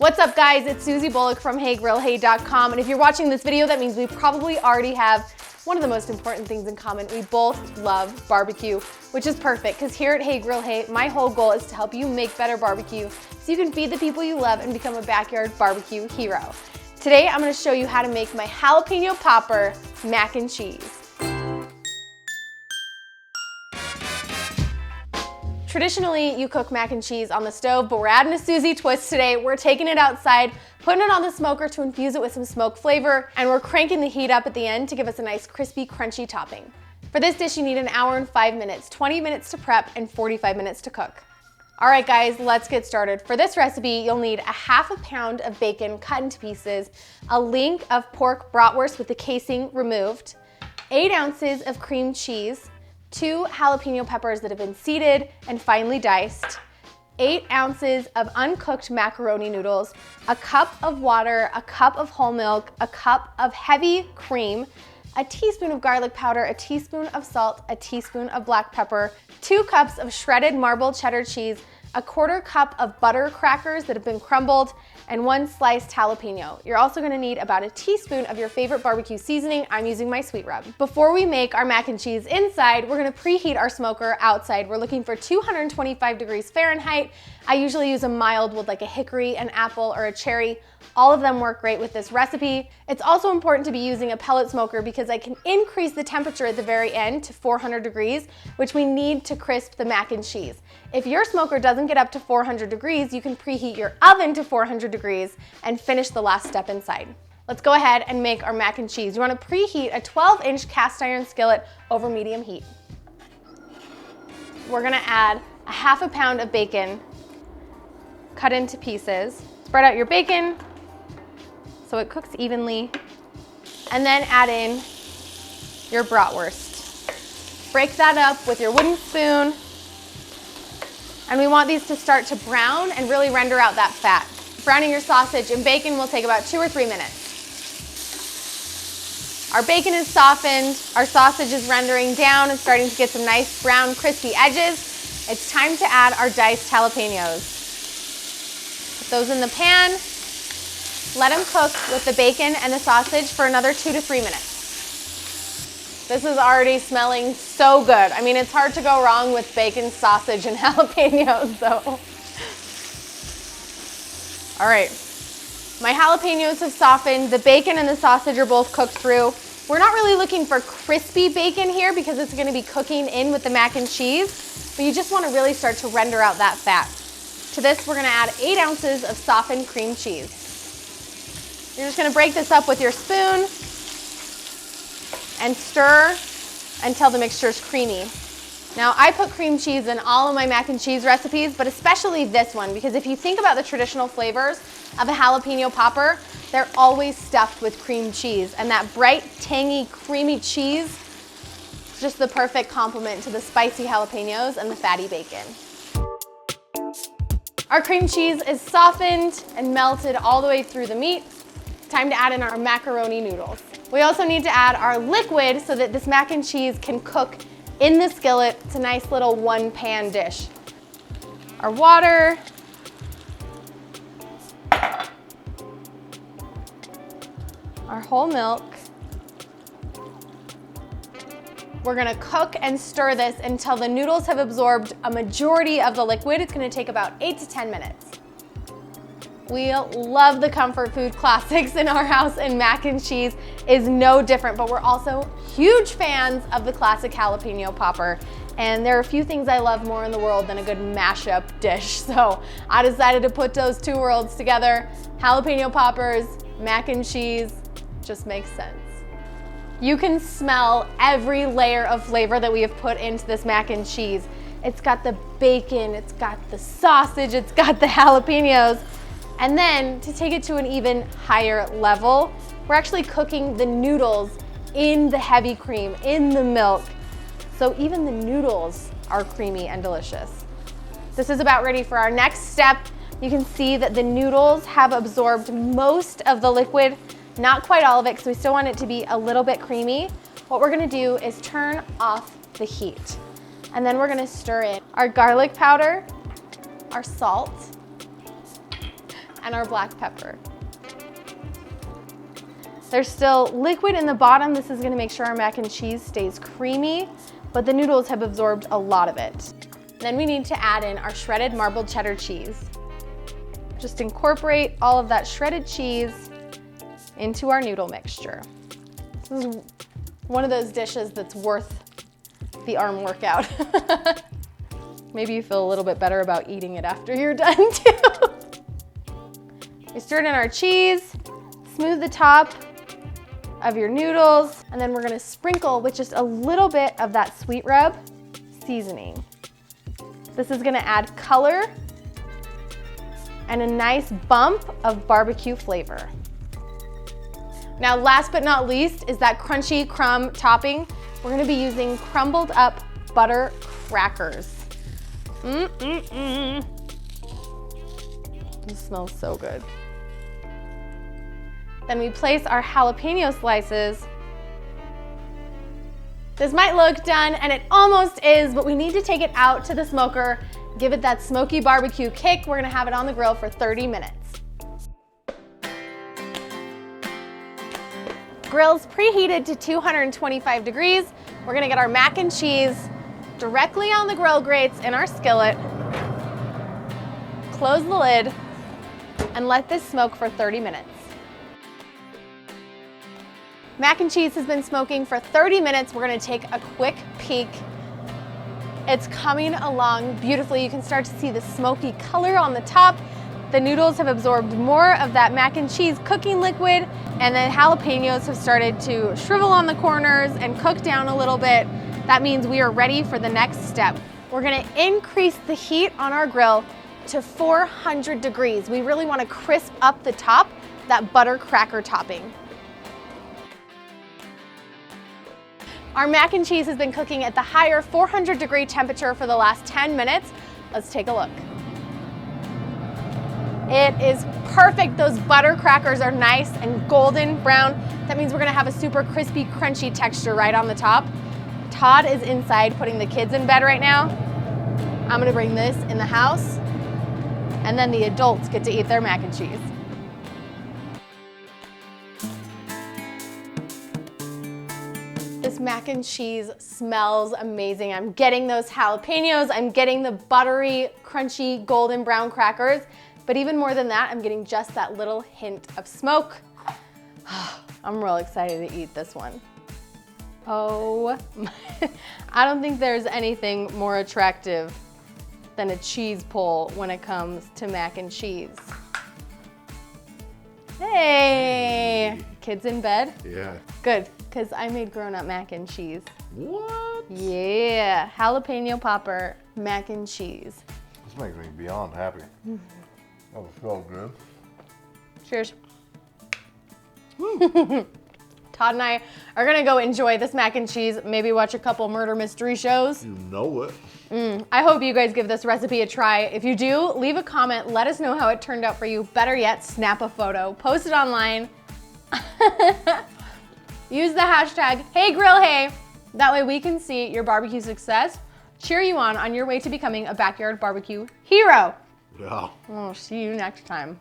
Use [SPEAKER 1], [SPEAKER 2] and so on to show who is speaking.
[SPEAKER 1] What's up guys, it's Susie Bullock from HeyGrillHey.com, and if you're watching this video, that means we probably already have one of the most important things in common. We both love barbecue, which is perfect because here at Hey Grill Hey, my whole goal is to help you make better barbecue so you can feed the people you love and become a backyard barbecue hero. Today, I'm gonna show you how to make my jalapeno popper mac and cheese. Traditionally, you cook mac and cheese on the stove, but we're adding a Susie twist today. We're taking it outside, putting it on the smoker to infuse it with some smoke flavor, and we're cranking the heat up at the end to give us a nice crispy, crunchy topping. For this dish, you need an hour and 5 minutes, 20 minutes to prep, and 45 minutes to cook. All right, guys, let's get started. For this recipe, you'll need a half a pound of bacon cut into pieces, a link of pork bratwurst with the casing removed, 8 ounces of cream cheese, 2 jalapeno peppers that have been seeded and finely diced, 8 ounces of uncooked macaroni noodles, a cup of water, a cup of whole milk, a cup of heavy cream, a teaspoon of garlic powder, a teaspoon of salt, a teaspoon of black pepper, 2 cups of shredded marble cheddar cheese, a 1/4 cup of butter crackers that have been crumbled, and 1 sliced jalapeno. You're also gonna need about a teaspoon of your favorite barbecue seasoning. I'm using my sweet rub. Before we make our mac and cheese inside, we're gonna preheat our smoker outside. We're looking for 225 degrees Fahrenheit. I usually use a mild wood like a hickory, an apple, or a cherry. All of them work great with this recipe. It's also important to be using a pellet smoker because I can increase the temperature at the very end to 400 degrees, which we need to crisp the mac and cheese. If your smoker doesn't get up to 400 degrees, you can preheat your oven to 400 degrees and finish the last step inside. Let's go ahead and make our mac and cheese. You wanna preheat a 12-inch cast iron skillet over medium heat. We're gonna add a half a pound of bacon cut into pieces. Spread out your bacon so it cooks evenly, and then add in your bratwurst. Break that up with your wooden spoon, and we want these to start to brown and really render out that fat. Browning your sausage and bacon will take about 2 or 3 minutes. Our bacon is softened, our sausage is rendering down and starting to get some nice brown crispy edges. It's time to add our diced jalapenos. Put those in the pan. Let them cook with the bacon and the sausage for another 2 to 3 minutes. This is already smelling so good. I mean, it's hard to go wrong with bacon, sausage, and jalapenos, so. All right, my jalapenos have softened. The bacon and the sausage are both cooked through. We're not really looking for crispy bacon here because it's gonna be cooking in with the mac and cheese, but you just wanna really start to render out that fat. To this, we're gonna add 8 ounces of softened cream cheese. You're just gonna break this up with your spoon and stir until the mixture is creamy. Now, I put cream cheese in all of my mac and cheese recipes, but especially this one, because if you think about the traditional flavors of a jalapeno popper, they're always stuffed with cream cheese, and that bright, tangy, creamy cheese is just the perfect complement to the spicy jalapenos and the fatty bacon. Our cream cheese is softened and melted all the way through the meat. Time to add in our macaroni noodles. We also need to add our liquid so that this mac and cheese can cook in the skillet. It's a nice little 1-pan dish. Our water. Our whole milk. We're gonna cook and stir this until the noodles have absorbed a majority of the liquid. It's gonna take about 8 to 10 minutes. We love the comfort food classics in our house, and mac and cheese is no different, but we're also huge fans of the classic jalapeno popper. And there are a few things I love more in the world than a good mashup dish. So I decided to put those two worlds together. Jalapeno poppers, mac and cheese, just makes sense. You can smell every layer of flavor that we have put into this mac and cheese. It's got the bacon, it's got the sausage, it's got the jalapenos. And then to take it to an even higher level, we're actually cooking the noodles in the heavy cream, in the milk. So even the noodles are creamy and delicious. This is about ready for our next step. You can see that the noodles have absorbed most of the liquid, not quite all of it, because we still want it to be a little bit creamy. What we're gonna do is turn off the heat. And then we're gonna stir in our garlic powder, our salt, and our black pepper. There's still liquid in the bottom. This is gonna make sure our mac and cheese stays creamy, but the noodles have absorbed a lot of it. Then we need to add in our shredded marbled cheddar cheese. Just incorporate all of that shredded cheese into our noodle mixture. This is one of those dishes that's worth the arm workout. Maybe you feel a little bit better about eating it after you're done too. We stirred in our cheese, smooth the top of your noodles, and then we're gonna sprinkle with just a little bit of that sweet rub seasoning. This is gonna add color and a nice bump of barbecue flavor. Now, last but not least is that crunchy crumb topping. We're gonna be using crumbled up butter crackers. This smells so good. Then we place our jalapeno slices. This might look done, and it almost is, but we need to take it out to the smoker, give it that smoky barbecue kick. We're gonna have it on the grill for 30 minutes. Grill's preheated to 225 degrees. We're gonna get our mac and cheese directly on the grill grates in our skillet. Close the lid and let this smoke for 30 minutes. Mac and cheese has been smoking for 30 minutes. We're gonna take a quick peek. It's coming along beautifully. You can start to see the smoky color on the top. The noodles have absorbed more of that mac and cheese cooking liquid, and the jalapenos have started to shrivel on the corners and cook down a little bit. That means we are ready for the next step. We're gonna increase the heat on our grill to 400 degrees. We really wanna crisp up the top, that butter cracker topping. Our mac and cheese has been cooking at the higher 400-degree temperature for the last 10 minutes. Let's take a look. It is perfect. Those butter crackers are nice and golden brown. That means we're gonna have a super crispy, crunchy texture right on the top. Todd is inside putting the kids in bed right now. I'm gonna bring this in the house, and then the adults get to eat their mac and cheese. This mac and cheese smells amazing. I'm getting those jalapenos, I'm getting the buttery, crunchy, golden brown crackers, but even more than that, I'm getting just that little hint of smoke. I'm real excited to eat this one. Oh, I don't think there's anything more attractive than a cheese pull when it comes to mac and cheese. Hey, kids in bed?
[SPEAKER 2] Yeah.
[SPEAKER 1] Good, because I made grown-up mac and cheese.
[SPEAKER 2] What?
[SPEAKER 1] Yeah, jalapeno popper mac and cheese.
[SPEAKER 2] This makes me beyond happy. That was so good.
[SPEAKER 1] Cheers. Todd and I are gonna go enjoy this mac and cheese, maybe watch a couple murder mystery shows.
[SPEAKER 2] You know it.
[SPEAKER 1] I hope you guys give this recipe a try. If you do, leave a comment, let us know how it turned out for you. Better yet, snap a photo, post it online. Use the hashtag #HeyGrillHey. That way we can see your barbecue success, cheer you on your way to becoming a backyard barbecue hero.
[SPEAKER 2] Yeah.
[SPEAKER 1] We'll see you next time.